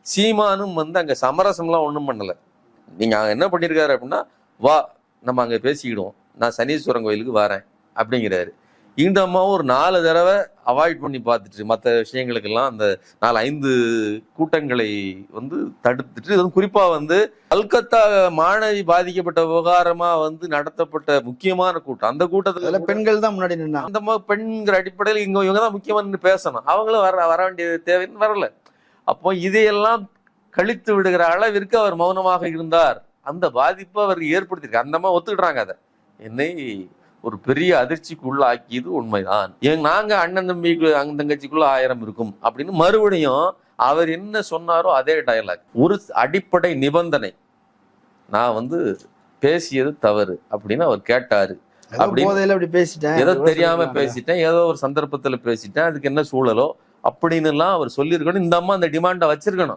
சீமானும் வந்து அங்க சமரசம்லாம் ஒண்ணும் பண்ணல. நீங்க என்ன பண்ணிருக்காரு அப்படின்னா, வா நம்ம அங்க பேசிக்கிடுவோம், நான் சனீஸ்வரன் கோயிலுக்கு வரேன் அப்படிங்கிறாரு. இந்த அம்மாவும் ஒரு 4 தடவை அவாய்ட் பண்ணி பார்த்துட்டு மற்ற விஷயங்களுக்கெல்லாம் அந்த 4-5 கூட்டங்களை வந்து தடுத்துட்டு, அதுவும் குறிப்பா வந்து கல்கத்தா மாணவி பாதிக்கப்பட்ட விவகாரமா வந்து நடத்தப்பட்ட முக்கியமான கூட்டம், அந்த கூட்டத்துல பெண்கள் தான் முன்னாடி நின்னா, அந்த மாதிரி பெண்கிற அடிப்படையில் இவங்க தான் முக்கியமான பேசணும், அவங்களும் வர வேண்டிய தேவைன்னு வரல. அப்போ இதையெல்லாம் கழித்து விடுகிற அளவிற்கு அவர் மௌனமாக இருந்தார். அந்த பாதிப்பை அவர் ஏற்படுத்தியிருக்கார். அந்த மாதிரி ஒத்துக்கிட்டாங்க. அதை என்னை ஒரு பெரிய அதிர்ச்சிக்குள்ள ஆக்கியது உண்மைதான். நாங்க அண்ணன் தம்பிக்கு அண்ணன் தங்கச்சிக்குள்ள 1000 இருக்கும் அப்படின்னு மறுபடியும் அவர் என்ன சொன்னாரோ அதே டயலாக். ஒரு அடிப்படை நிபந்தனை, நான் வந்து பேசியது தவறு அப்படின்னு அவர் கேட்டாரு. ஏதோ தெரியாம பேசிட்டேன், ஏதோ ஒரு சந்தர்ப்பத்துல பேசிட்டேன், அதுக்கு என்ன சூழலோ அப்படின்னு எல்லாம் அவர் சொல்லியிருக்கணும். இந்த அம்மா அந்த டிமாண்டை வச்சிருக்கணும்.